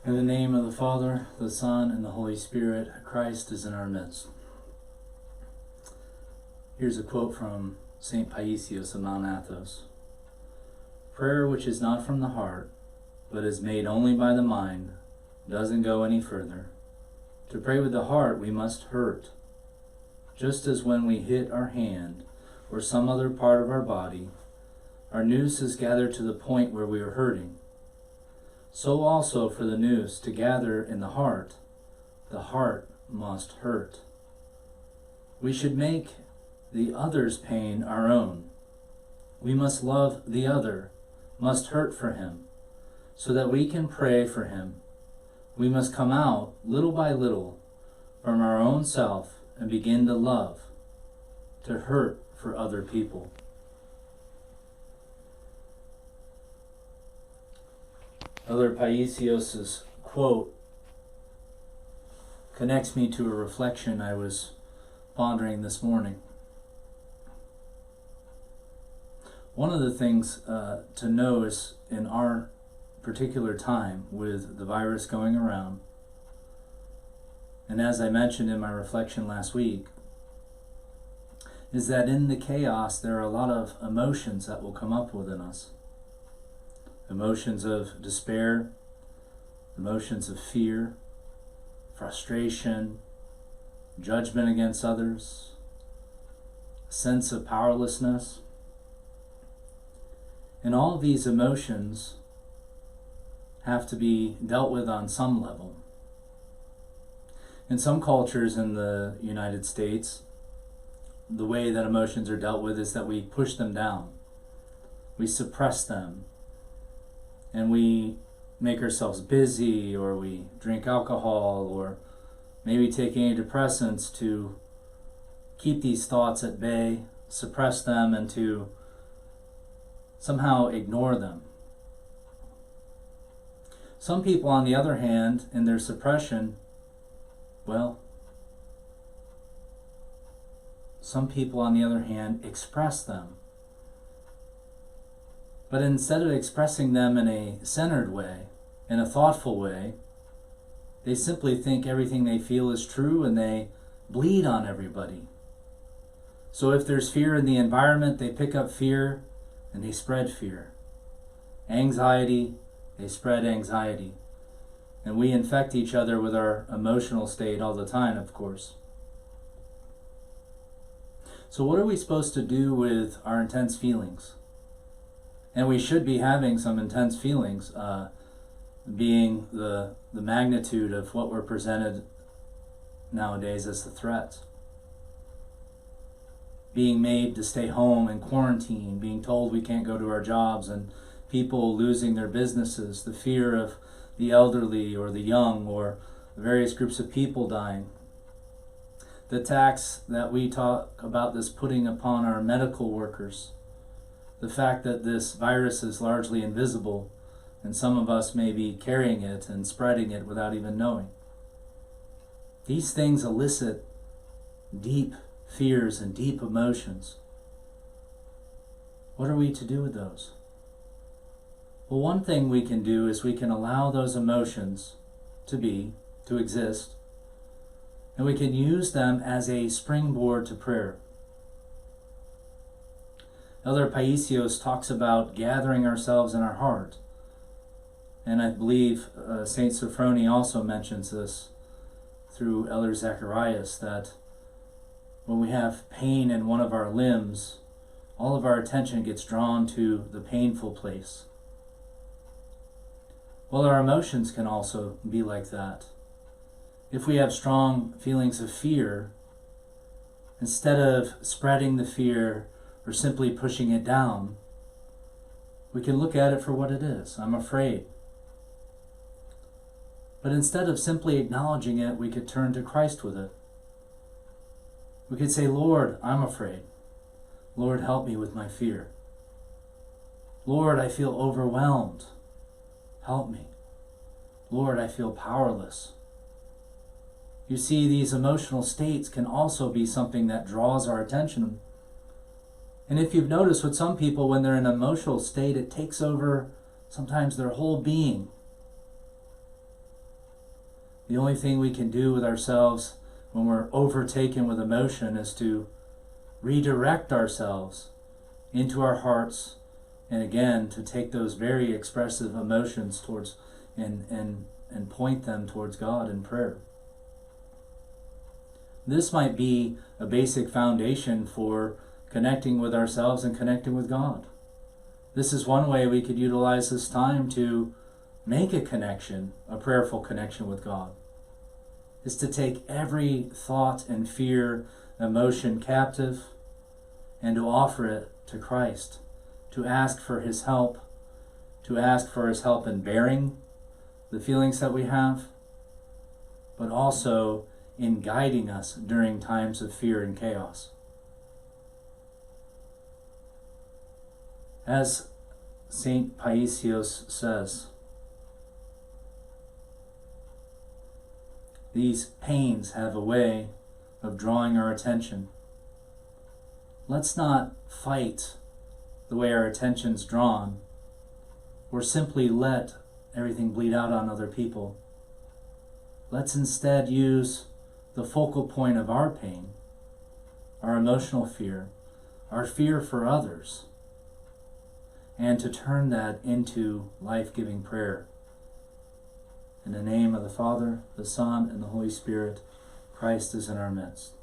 In the name of the Father, the Son, and the Holy Spirit, Christ is in our midst. Here's a quote from St. Paisios of Mount Athos. Prayer which is not from the heart, but is made only by the mind, doesn't go any further. To pray with the heart, we must hurt. Just as when we hit our hand or some other part of our body, our noose is gathered to the point where we are hurting. So also for the noose to gather in the heart must hurt. We should make the other's pain our own. We must love the other, must hurt for him, so that we can pray for him. We must come out little by little from our own self and begin to love, to hurt for other people. Elder Paisios' quote connects me to a reflection I was pondering this morning. One of the things to know is in our particular time with the virus going around, and as I mentioned in my reflection last week, is that in the chaos there are a lot of emotions that will come up within us. Emotions of despair, emotions of fear, frustration, judgment against others, a sense of powerlessness. And all of these emotions have to be dealt with on some level. In some cultures in the United States, the way that emotions are dealt with is that we push them down. We suppress them. And we make ourselves busy, or we drink alcohol, or maybe take antidepressants to keep these thoughts at bay, suppress them, and to somehow ignore them. Some people, on the other hand, in their suppression, express them. But instead of expressing them in a centered way, in a thoughtful way, they simply think everything they feel is true and they bleed on everybody. So if there's fear in the environment, they pick up fear and they spread fear. Anxiety, they spread anxiety. And we infect each other with our emotional state all the time, of course. So what are we supposed to do with our intense feelings? And we should be having some intense feelings, being the magnitude of what we're presented nowadays as the threats. Being made to stay home and quarantine, being told we can't go to our jobs, and people losing their businesses, the fear of the elderly or the young or various groups of people dying. The tax that we talk about this putting upon our medical workers. The fact that this virus is largely invisible, and some of us may be carrying it and spreading it without even knowing. These things elicit deep fears and deep emotions. What are we to do with those? Well, one thing we can do is we can allow those emotions to exist, and we can use them as a springboard to prayer. Elder Paisios talks about gathering ourselves in our heart. And I believe St. Sophrony also mentions this through Elder Zacharias, that when we have pain in one of our limbs, all of our attention gets drawn to the painful place. Well, our emotions can also be like that. If we have strong feelings of fear, instead of spreading the fear or simply pushing it down, we can look at it for what it is. I'm afraid. But instead of simply acknowledging it, we could turn to Christ with it. We could say, Lord, I'm afraid. Lord, help me with my fear. Lord, I feel overwhelmed. Help me. Lord, I feel powerless. You see, these emotional states can also be something that draws our attention. And if you've noticed with some people, when they're in an emotional state, it takes over sometimes their whole being. The only thing we can do with ourselves when we're overtaken with emotion is to redirect ourselves into our hearts, and again to take those very expressive emotions towards and point them towards God in prayer. This might be a basic foundation for connecting with ourselves and connecting with God. This is one way we could utilize this time to make a connection, a prayerful connection with God, is to take every thought and fear, emotion captive, and to offer it to Christ, to ask for His help, to ask for His help in bearing the feelings that we have, but also in guiding us during times of fear and chaos. As St. Paisios says, these pains have a way of drawing our attention. Let's not fight the way our attention's drawn, or simply let everything bleed out on other people. Let's instead use the focal point of our pain, our emotional fear, our fear for others, and to turn that into life-giving prayer. In the name of the Father, the Son, and the Holy Spirit, Christ is in our midst.